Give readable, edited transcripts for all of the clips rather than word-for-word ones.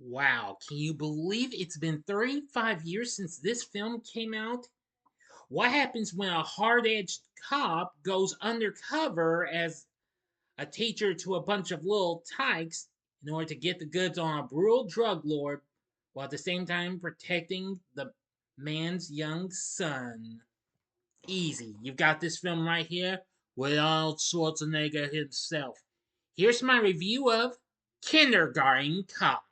Wow, can you believe it's been 35 years since this film came out? What happens when a hard edged cop goes undercover as a teacher to a bunch of little tykes in order to get the goods on a brutal drug lord while at the same time protecting the man's young son? Easy, you've got this film right here with Arnold Schwarzenegger himself. Here's my review of Kindergarten Cop.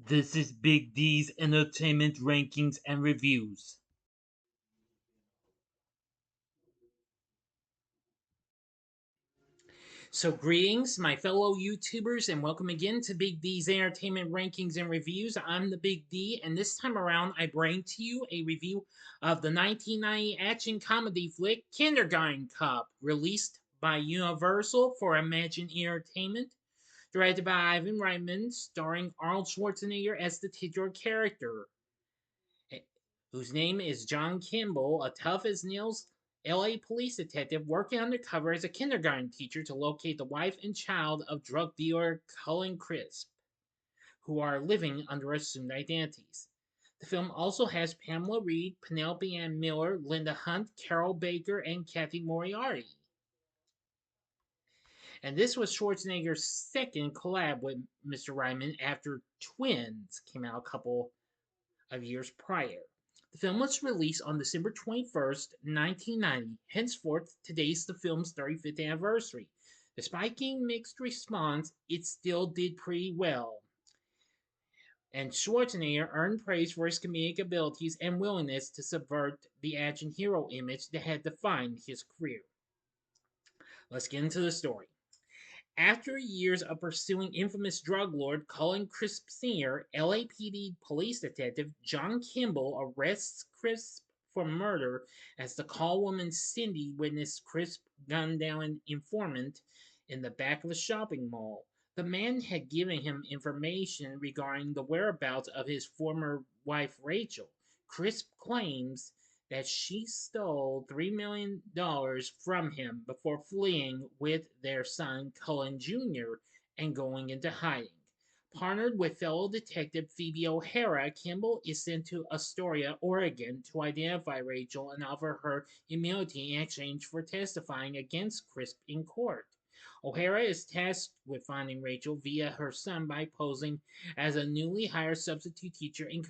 This is Big D's Entertainment Rankings and Reviews. So, greetings, my fellow YouTubers, and welcome again to Big D's Entertainment Rankings and Reviews. I'm the Big D, and this time around, I bring to you a review of the 1990 action comedy flick Kindergarten Cop, released by Universal for Imagine Entertainment, directed by Ivan Reitman, starring Arnold Schwarzenegger as the titular character, whose name is John Kimball, a tough as nails LA police detective working undercover as a kindergarten teacher to locate the wife and child of drug dealer Cullen Crisp, who are living under assumed identities. The film also has Pamela Reed, Penelope Ann Miller, Linda Hunt, Carroll Baker, and Cathy Moriarty. And this was Schwarzenegger's second collab with Mr. Ryman after Twins came out a couple of years prior. The film was released on December 21st, 1990. Henceforth, today's the film's 35th anniversary. Despite getting mixed response, it still did pretty well. And Schwarzenegger earned praise for his comedic abilities and willingness to subvert the action hero image that had defined his career. Let's get into the story. After years of pursuing infamous drug lord Cullen Crisp Sr., LAPD police detective John Kimball arrests Crisp for murder as the call woman Cindy witnessed Crisp gun down an informant in the back of a shopping mall. The man had given him information regarding the whereabouts of his former wife Rachel. Crisp claims that she stole $3 million from him before fleeing with their son Cullen Jr. and going into hiding. Partnered with fellow detective Phoebe O'Hara, Kimball is sent to Astoria, Oregon to identify Rachel and offer her immunity in exchange for testifying against Crisp in court. O'Hara is tasked with finding Rachel via her son by posing as a newly hired substitute teacher in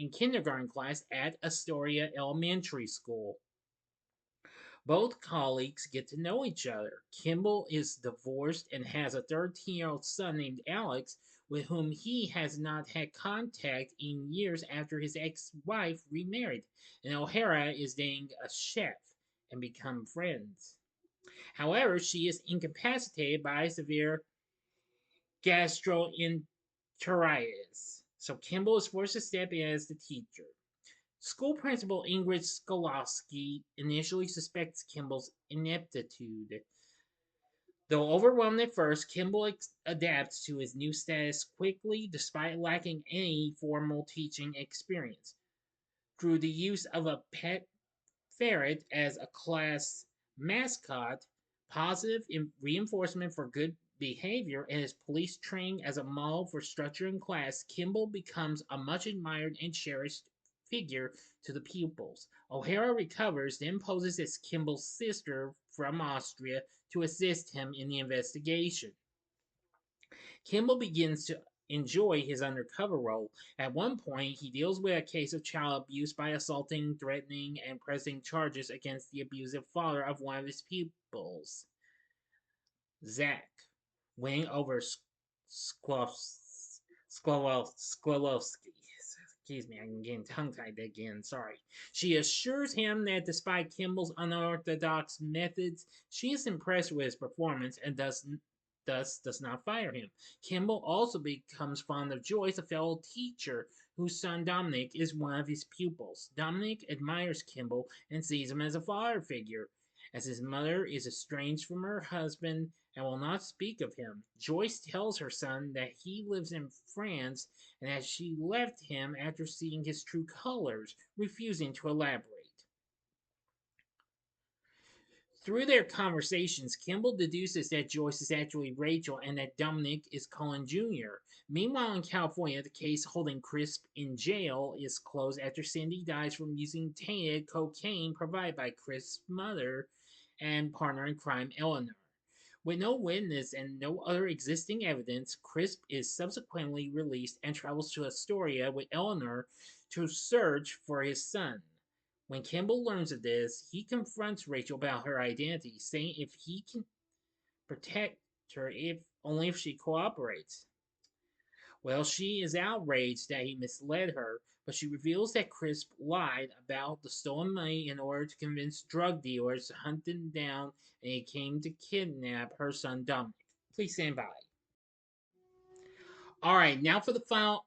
kindergarten class at Astoria Elementary School. Both colleagues get to know each other. Kimball is divorced and has a 13-year-old son named Alex, with whom he has not had contact in years after his ex-wife remarried. And O'Hara is dating a chef and become friends. However, she is incapacitated by severe gastroenteritis, so Kimball is forced to step in as the teacher. School principal Ingrid Skolowski initially suspects Kimball's ineptitude. Though overwhelmed at first, Kimball adapts to his new status quickly despite lacking any formal teaching experience. Through the use of a pet ferret as a class mascot, positive reinforcement for good behavior, and his police training as a model for structure in class, Kimball becomes a much admired and cherished figure to the pupils. O'Hara recovers, then poses as Kimball's sister from Austria to assist him in the investigation. Kimball begins to enjoy his undercover role. At one point, he deals with a case of child abuse by assaulting, threatening, and pressing charges against the abusive father of one of his pupils, Zach, winning over Sklowowski. Excuse me, I'm getting tongue-tied again, sorry. She assures him that despite Kimball's unorthodox methods, she is impressed with his performance and thus does not fire him. Kimball also becomes fond of Joyce, a fellow teacher whose son Dominic is one of his pupils. Dominic admires Kimball and sees him as a father figure, as his mother is estranged from her husband and will not speak of him. Joyce tells her son that he lives in France and that she left him after seeing his true colors, refusing to elaborate. Through their conversations, Kimball deduces that Joyce is actually Rachel and that Dominic is Cullen Jr. Meanwhile, in California, the case holding Crisp in jail is closed after Cindy dies from using tainted cocaine provided by Crisp's mother and partner in crime, Eleanor. With no witness and no other existing evidence, Crisp is subsequently released and travels to Astoria with Eleanor to search for his son. When Kimball learns of this, he confronts Rachel about her identity, saying if he can protect her if only if she cooperates. Well, she is outraged that he misled her, but she reveals that Crisp lied about the stolen money in order to convince drug dealers to hunt them down, and he came to kidnap her son Dominic. Please stand by. All right, now for the final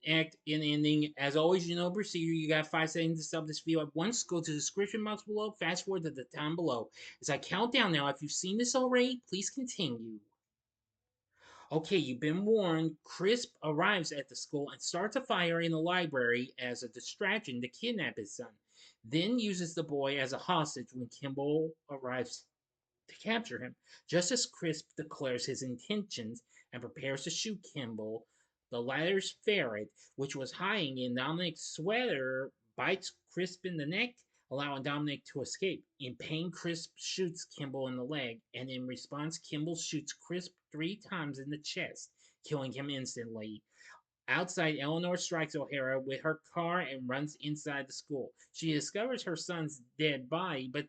act and ending. As always, you know procedure. You got 5 seconds to sub this video at once. Go to the description box below. Fast forward to the time below. As I count down now, if you've seen this already, please continue. Okay, you've been warned. Crisp arrives at the school and starts a fire in the library as a distraction to kidnap his son. Then uses the boy as a hostage when Kimball arrives to capture him. Just as Crisp declares his intentions and prepares to shoot Kimball, the latter's ferret, which was hiding in Dominic's sweater, bites Crisp in the neck, allowing Dominic to escape. In pain, Crisp shoots Kimball in the leg, and in response, Kimball shoots Crisp 3 times in the chest, killing him instantly. Outside, Eleanor strikes O'Hara with her car and runs inside the school. She discovers her son's dead body, but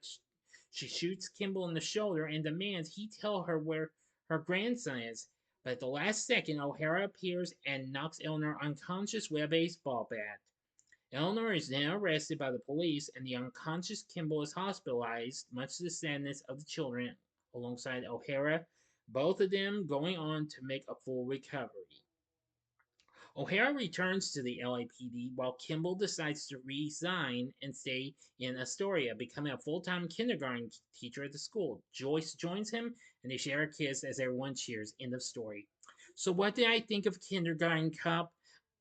she shoots Kimball in the shoulder and demands he tell her where her grandson is. But at the last second, O'Hara appears and knocks Eleanor unconscious with a baseball bat. Eleanor is then arrested by the police, and the unconscious Kimball is hospitalized, much to the sadness of the children, alongside O'Hara, both of them going on to make a full recovery. O'Hara returns to the LAPD while Kimball decides to resign and stay in Astoria, becoming a full-time kindergarten teacher at the school. Joyce joins him, and they share a kiss as everyone cheers. End of story. So what did I think of Kindergarten Cop?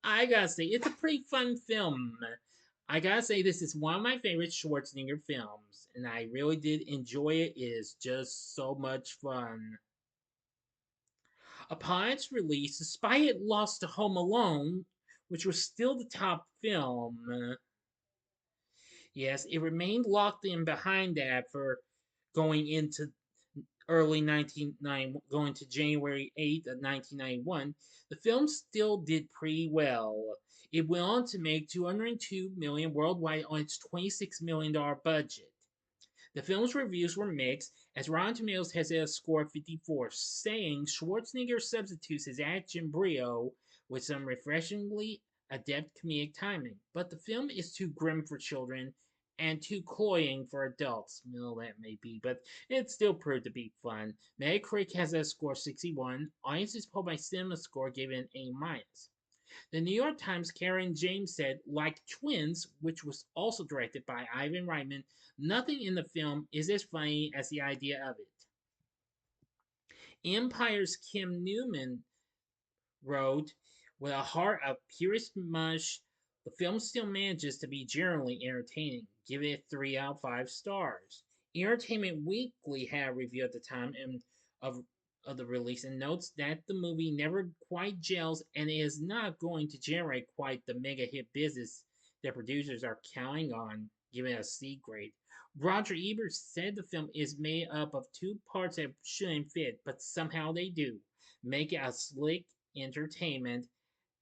I gotta say, it's a pretty fun film. I gotta say, this is one of my favorite Schwarzenegger films, and I really did enjoy it. It is just so much fun. Upon its release, despite it lost to Home Alone, which was still the top film, yes, it remained locked in behind that for going into early 1990, going to January 8th of 1991. The film still did pretty well. It went on to make $202 million worldwide on its $26 million budget. The film's reviews were mixed, as Rotten Tomatoes has a score of 54, saying Schwarzenegger substitutes his action brio with some refreshingly adept comedic timing, but the film is too grim for children and too cloying for adults. Well, that may be, but it still proved to be fun. Metacritic has a score of 61. Audiences polled by CinemaScore gave it an A minus. The New York Times' Karen James said, like Twins, which was also directed by Ivan Reitman, nothing in the film is as funny as the idea of it. Empire's Kim Newman wrote, with a heart of purest mush, the film still manages to be generally entertaining. Give it 3 out of 5 stars. Entertainment Weekly had a review at the time of the release and notes that the movie never quite gels and is not going to generate quite the mega hit business that producers are counting on, giving it a C grade. Roger Ebert said the film is made up of 2 parts that shouldn't fit, but somehow they do. Make it a slick entertainment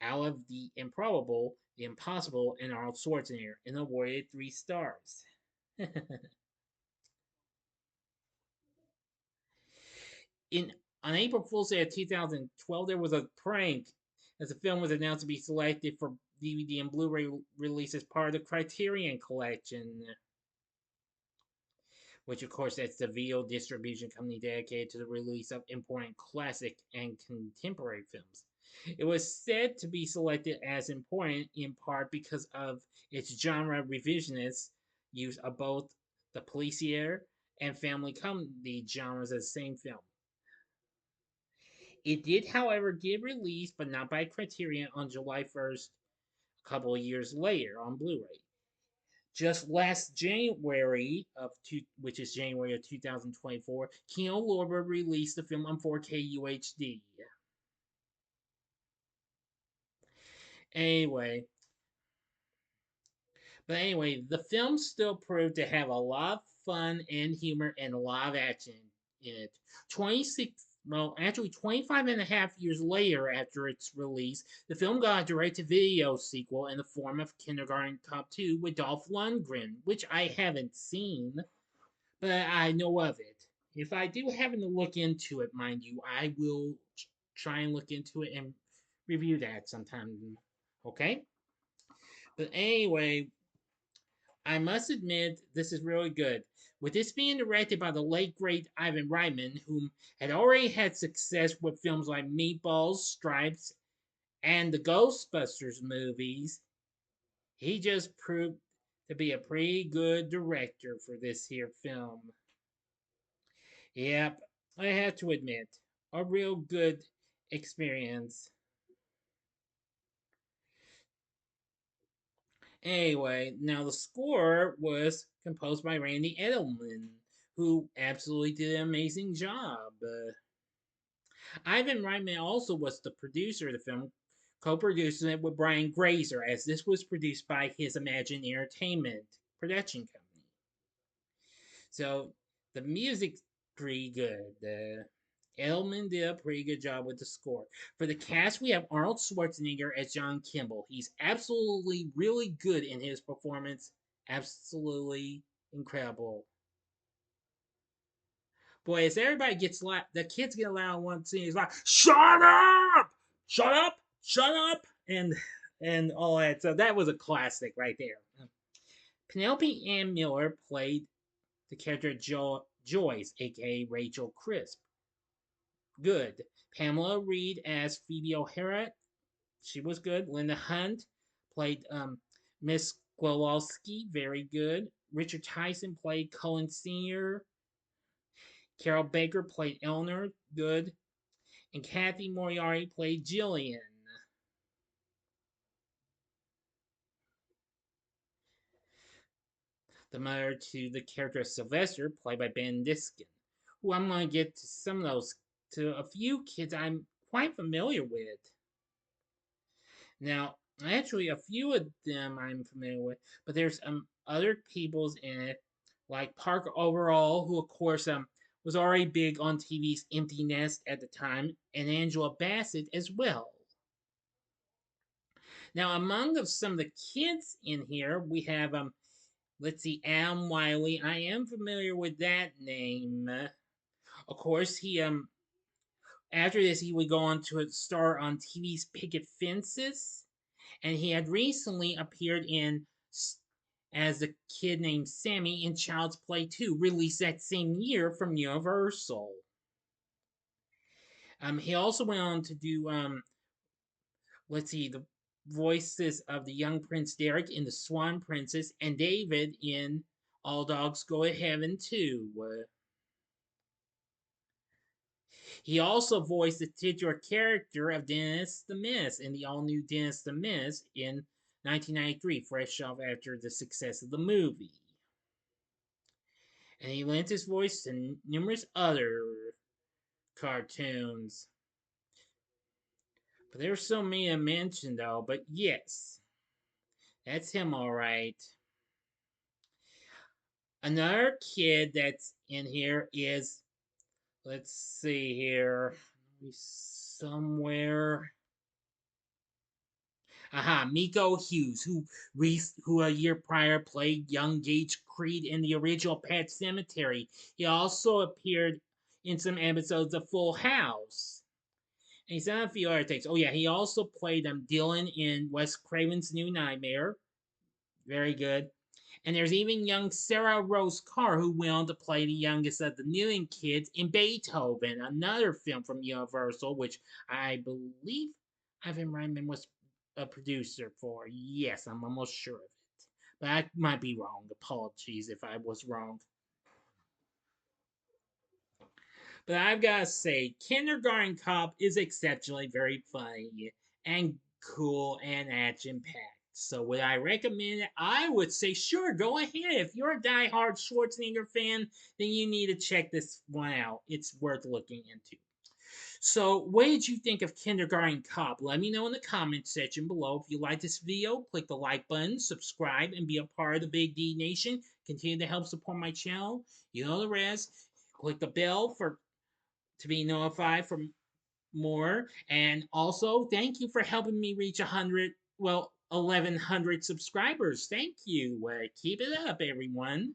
out of the improbable, the impossible, and Arnold Schwarzenegger, and awarded 3 stars. In On April Fool's Day of 2012, there was a prank as the film was announced to be selected for DVD and Blu-ray release as part of the Criterion Collection, which of course that's the video distribution company dedicated to the release of important classic and contemporary films. It was said to be selected as important in part because of its genre revisionist use of both the policier and family comedy genres as the same film. It did, however, get released, but not by Criterion, on July 1st, a couple of years later, on Blu ray. Just last January which is January of 2024, Kino Lorber released the film on 4K UHD. Anyway, the film still proved to have a lot of fun and humor and a lot of action in it. 25 and a half years later after its release, the film got a direct-to-video sequel in the form of Kindergarten Cop 2 with Dolph Lundgren, which I haven't seen, but I know of it. If I do happen to look into it, mind you, I will try and look into it and review that sometime. Okay? But anyway, I must admit, this is really good. With this being directed by the late great Ivan Reitman, whom had already had success with films like Meatballs, Stripes, and the Ghostbusters movies, he just proved to be a pretty good director for this here film. Yep, I have to admit, a real good experience. Anyway, now the score was composed by Randy Edelman, who absolutely did an amazing job. Ivan Reitman also was the producer of the film, co-producing it with Brian Grazer, as this was produced by his Imagine Entertainment production company. So the music's pretty good. Edelman did a pretty good job with the score. For the cast, we have Arnold Schwarzenegger as John Kimball. He's absolutely really good in his performance. Absolutely incredible. Boy, as everybody gets loud, the kids get loud in one scene. He's like, "Shut up! Shut up! Shut up!" and all that. So that was a classic right there. Penelope Ann Miller played the character Joyce, aka Rachel Crisp. Good. Pamela Reed as Phoebe O'Hara. She was good. Linda Hunt played Miss Glowalski. Very good. Richard Tyson played Cullen Sr. Carol Baker played Eleanor. Good. And Cathy Moriarty played Jillian. The mother to the character of Sylvester, played by Ben Diskin, who I'm going to get to to a few kids I'm quite familiar with. Now, actually, a few of them I'm familiar with, but there's other people's in it, like Park Overall, who of course was already big on TV's Empty Nest at the time, and Angela Bassett as well. Now, among some of the kids in here, we have let's see, Adam Wiley. I am familiar with that name. Of course, he after this he would go on to star on TV's Picket Fences, and he had recently appeared in as a kid named Sammy in Child's Play 2, released that same year from Universal. He also went on to do let's see, the voices of the young Prince Derek in The Swan Princess and David in All Dogs Go to Heaven too. He also voiced the titular character of Dennis the Menace in the all-new Dennis the Menace in 1993, fresh off after the success of the movie. And he lent his voice to numerous other cartoons. But there's so many to mention though, but yes, that's him alright. Another kid that's in here is, let's see here, somewhere. Aha, Miko Hughes, who a year prior played young Gage Creed in the original Pet Sematary. He also appeared in some episodes of Full House. And he's done a few other things. Oh yeah, he also played Dylan in Wes Craven's New Nightmare. Very good. And there's even young Sarah Rose Carr, who went on to play the youngest of the Newton kids in Beethoven, another film from Universal, which I believe Ivan Reitman was a producer for. Yes, I'm almost sure of it. But I might be wrong. Apologies if I was wrong. But I've got to say, Kindergarten Cop is exceptionally very funny and cool and action packed. So would I recommend it? I would say sure, go ahead. If you're a die-hard Schwarzenegger fan, then you need to check this one out. It's worth looking into. So, what did you think of Kindergarten Cop? Let me know in the comments section below. If you like this video, click the like button, subscribe, and be a part of the Big D Nation. Continue to help support my channel. You know the rest. Click the bell to be notified for more. And also, thank you for helping me reach 100, well, 1,100 subscribers. Thank you. Keep it up, everyone.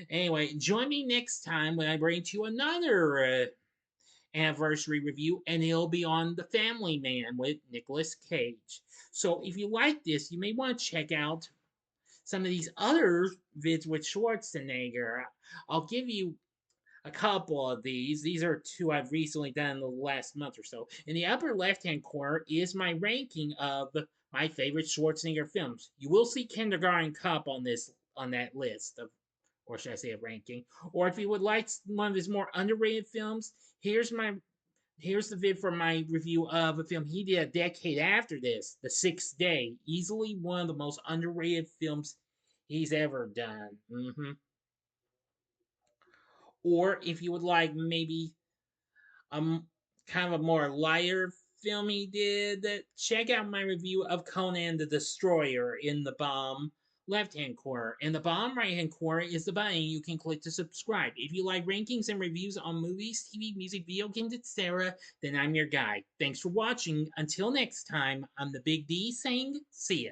Anyway, join me next time when I bring to you another anniversary review, and it'll be on The Family Man with Nicolas Cage. So if you like this, you may want to check out some of these other vids with Schwarzenegger. I'll give you a couple of these. These are two I've recently done in the last month or so. In the upper left-hand corner is my ranking of my favorite Schwarzenegger films. You will see Kindergarten Cop on that list of, or should I say a ranking. Or if you would like one of his more underrated films, here's the vid for my review of a film he did a decade after this, The Sixth Day. Easily one of the most underrated films he's ever done. Or if you would like maybe um kind of a more lighter film he did, check out my review of Conan the Destroyer in the bottom left-hand corner. In the bottom right-hand corner is the button you can click to subscribe. If you like rankings and reviews on movies, TV, music, video games, etc., then I'm your guy. Thanks for watching. Until next time, I'm the Big D saying see ya.